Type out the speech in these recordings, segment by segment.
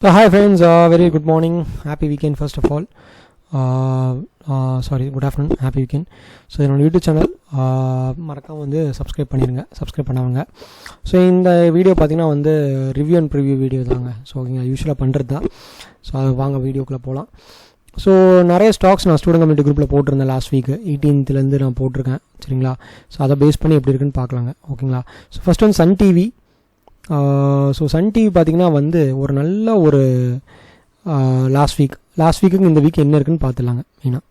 So hi friends, very good morning, happy weekend first of all. Sorry, good afternoon, happy weekend. So என்னோட YouTube channel மறக்காம வந்து subscribe பண்ணவங்க. So இந்த video பார்த்தீங்கன்னா வந்து review and preview video தாங்க. So இங்கே யூஸ்வலாக பண்ணுறது தான். ஸோ அது வாங்க வீடியோக்குள்ளே போகலாம். ஸோ நிறைய ஸ்டாக்ஸ் நான் ஸ்டூடெண்ட் கம்யூனிட்டி குரூப்பில் போட்டிருந்தேன் லாஸ்ட் வீக் 18th நான் போட்டிருக்கேன், சரிங்களா. ஸோ அதை பேஸ் பண்ணி எப்படி இருக்குன்னு பார்க்கலாங்க, ஓகேங்களா. ஸோ ஃபஸ்ட் வந்து Sun TV. So Sun TV பார்த்திங்கன்னா வந்து ஒரு நல்ல ஒரு லாஸ்ட் வீக்குக்கு இந்த வீக் என்ன இருக்குன்னு பார்த்துலாங்க மெயினாக.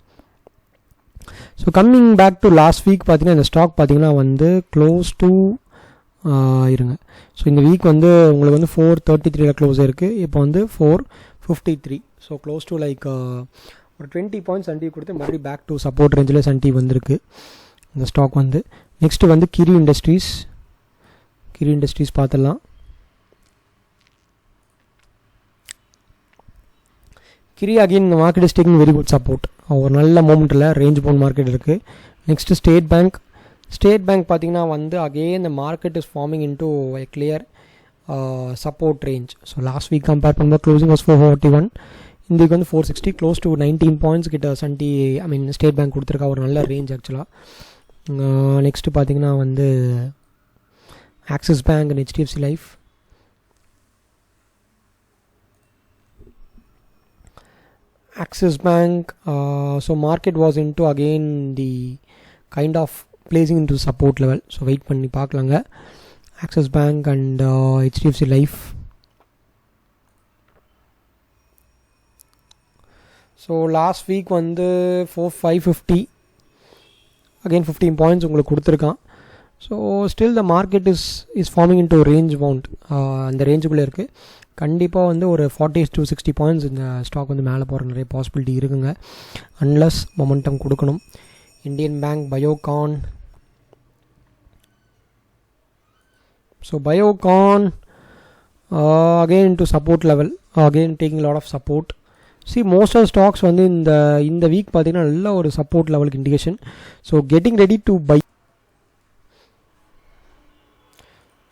So coming back to last week பார்த்திங்கன்னா இந்த ஸ்டாக் பார்த்திங்கன்னா வந்து க்ளோஸ் டு இருங்க. ஸோ இந்த வீக் வந்து உங்களுக்கு வந்து 433 க்ளோஸ் இருக்குது. இப்போ வந்து 453. ஸோ க்ளோஸ் டு லைக் ஒரு 20 பாயிண்ட்ஸ் சன் டிவி கொடுத்து மறுபடியும் பேக் டு சப்போர்ட் ரேஞ்சில் சன் டிவி வந்திருக்கு இந்த ஸ்டாக் வந்து. நெக்ஸ்ட்டு வந்து கிரி இண்டஸ்ட்ரீஸ் பார்த்துடலாம். கிரி அகெயின் இந்த market is taking very good support. ஒரு நல்ல மூமெண்ட்டில் ரேஞ்ச் பவுண்ட் மார்க்கெட் இருக்குது. நெக்ஸ்ட்டு ஸ்டேட் பேங்க் பார்த்திங்கன்னா வந்து அகெயின் இந்த market is farming into a clear support range. So last week compare பண்ணும்போது க்ளோசிங் வாஸ் 441, இந்த வீக் வந்து 460, க்ளோஸ் டு 19 பாயிண்ட்ஸ் கிட்ட ஸ்டேட் பேங்க் கொடுத்துருக்கா, ஒரு நல்ல ரேஞ்ச் ஆக்சுவலாக. நெக்ஸ்ட்டு பார்த்திங்கன்னா வந்து axis bank and HDFC life. Axis Bank, so market was into again the kind of placing into support level. So wait பண்ணி பார்க்கலாங்க. Axis Bank and HDFC Life. So last week வந்து 550 again 15 points உங்களுக்கு கொடுத்துருக்கான். So still the market is forming into range bound. அந்த ரேஞ்சுக்குள்ளே இருக்குது. கண்டிப்பாக வந்து ஒரு 40 to 60 பாயிண்ட்ஸ் இந்த ஸ்டாக் வந்து மேலே போகிற நிறைய பாசிபிலிட்டி இருக்குங்க, அன்லஸ் மொமெண்டம் கொடுக்கணும். Indian bank, Biocon. So Biocon again into support level, again taking lot of support. Most of stocks வந்து இந்த வீக் பார்த்திங்கன்னா நல்ல ஒரு சப்போர்ட் லெவலுக்கு indication. So getting ready to buy.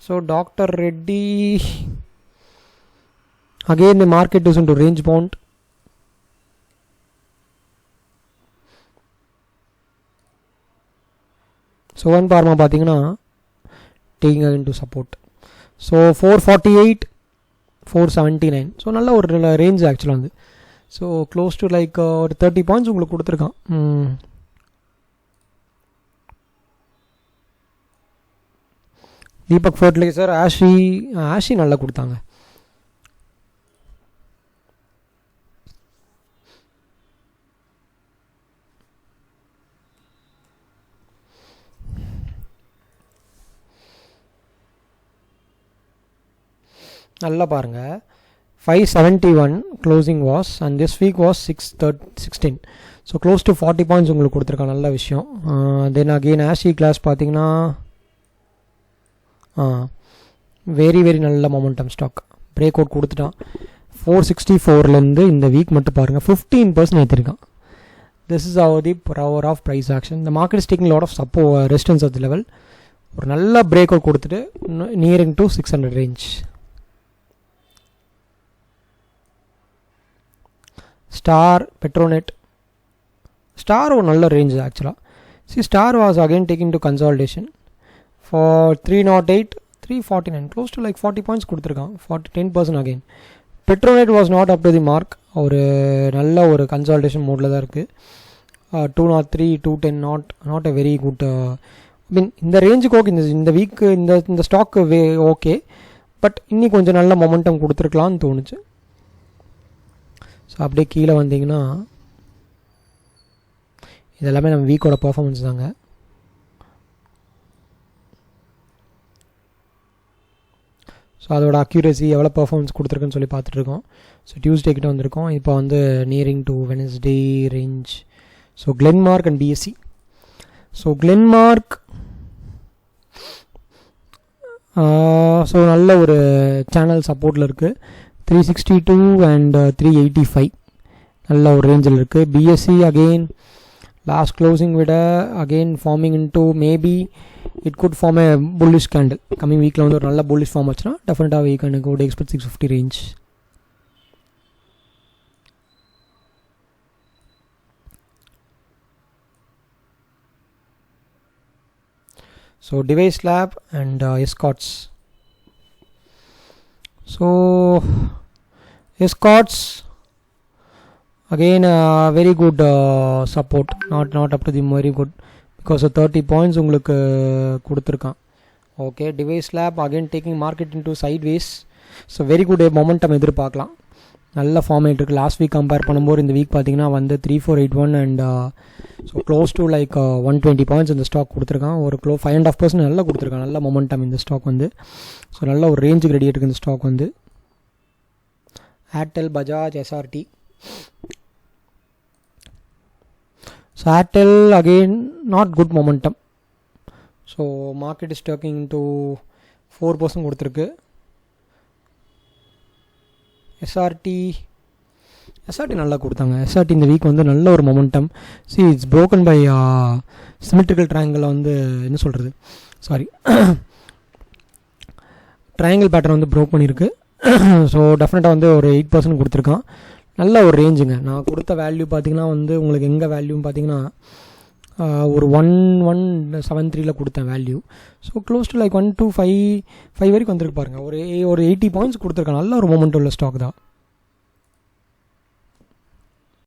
So Dr. Reddy, again the market is into range bound. So one Pharma பார்த்தீங்கன்னா taking into support. So 448, 479. So நல்ல ஒரு range ஆக்சுவலாக வந்து. ஸோ க்ளோஸ் டு லைக் ஒரு 30 பாயிண்ட்ஸ் உங்களுக்கு கொடுத்துருக்கான். Deepak fertiliser, Aashi நல்லா கொடுத்தாங்க. நல்லா பாருங்கள், 571 closing was and this week was 616. So close to 40 points உங்களுக்கு கொடுத்துருக்காங்க, நல்ல விஷயம். தென் அகெயின் ஆஷி கிளாஸ் பார்த்தீங்கன்னா வெரி நல்ல மொமெண்டம் ஸ்டாக், பிரேக் அவுட் கொடுத்துட்டான். 464லேருந்து இந்த வீக் மட்டும் பாருங்கள் 15% ஏற்றிருக்கான். This is our the power of price action. இந்த market is taking lot of resistance of the level. ஒரு நல்ல பிரேக் அவுட் கொடுத்துட்டு நியரிங் டு 600 ரேஞ்ச். பெட்ரோநெட் ஒரு நல்ல ரேஞ்ச் ஆக்சுவலாக. Star was again taking to consolidation for 308, 349, close to like 40 points கொடுத்துருக்கான், 10% again. Petronet was not up to the mark, ஒரு நல்ல ஒரு கன்சால்டேஷன் மோடில் தான் இருக்குது. 203, 210 நாட் a வெரி குட். இந்த ரேஞ்சுக்கு ஓகே, இந்த வீக்கு இந்த ஸ்டாக்கு ஓகே, பட் இன்னி கொஞ்சம் நல்ல மொமெண்டம் கொடுத்துருக்கலான்னு தோணுச்சு. ஸோ அப்படியே கீழே வந்தீங்கன்னா இதெல்லாமே நம்ம வீக்கோட பர்ஃபார்மன்ஸ் தாங்க. ஸோ அதோட அக்யூரசி எவ்வளோ பர்ஃபார்மன்ஸ் கொடுத்துருக்குன்னு சொல்லி பார்த்துட்ருக்கோம். ஸோ டியூஸ்டே கிட்ட வந்திருக்கோம். இப்போ வந்து nearing to Wednesday range. So Glenmark and BSc. So Glenmark so நல்ல ஒரு சேனல் சப்போர்ட்டில் இருக்குது. 362 அண்ட் 385 நல்ல ஒரு ரேஞ்சில் இருக்குது. பிஎஸ்சி அகெயின் லாஸ்ட் க்ளோசிங் விட again forming into maybe it good form a bullish candle. Coming வீக்கில் வந்து ஒரு நல்ல புல்லிஷ் ஃபார்ம் ஆச்சுன்னா டெஃபினட்டாக we could expect 650 range. So device lab and Escorts. So Escorts again very good support, not up to the very good because of 30 points உங்களுக்கு கொடுத்துருக்கான். Okay, device lab again taking market into sideways. So very good momentum எதிர்பார்க்கலாம். நல்ல format இருக்குது. Last week compare பண்ணும்போது இந்த week பார்த்தீங்கன்னா வந்து 3481 and so close to like 120 points இந்த ஸ்டாக் கொடுத்துருக்கான். ஒரு 5.5% நல்லா கொடுத்துருக்கான். நல்ல மொமெண்டம் இந்த ஸ்டாக் வந்து. ஸோ நல்ல ஒரு ரேஞ்சுக்கு ரெடி இருக்குது இந்த ஸ்டாக் வந்து. Airtel, Bajaj, SRT. So Airtel again not good momentum. So market is talking to 4% கொடுத்துருக்கு. SRT நல்லா கொடுத்தாங்க. SRT இந்த வீக் வந்து நல்ல ஒரு momentum. see it's broken by symmetrical triangle வந்து என்ன சொல்கிறது ட்ரையாங்கிள் பேட்டர்ன் வந்து ப்ரோக் பண்ணியிருக்கு. ஸோ டெஃபினட்டாக வந்து ஒரு 8% கொடுத்துருக்கான். நல்ல ஒரு ரேஞ்சுங்க. நான் கொடுத்த வேல்யூ பார்த்திங்கன்னா வந்து உங்களுக்கு எங்கே வேல்யூன்னு பார்த்தீங்கன்னா ஒரு 1173 கொடுத்தேன் value. So close to like 1255 வரைக்கும் வந்திருக்கு பாருங்கள். ஒரு 80 பாயிண்ட்ஸ் கொடுத்துருக்கேன். நல்ல ஒரு மொமெண்ட் உள்ள ஸ்டாக் தான்.